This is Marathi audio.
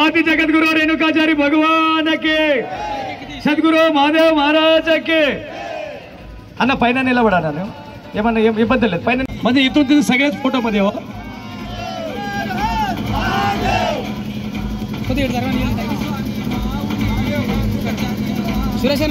आदि जगद्गुरु रेणुकाचार्य भगवान के सद्गुरु महादेव महाराज के अन्न पैन निलबडा ఏమన్నా ఇబ్బంది లేదు పైన మంది ఇతను సగळे फोटो मध्ये हो सुरेश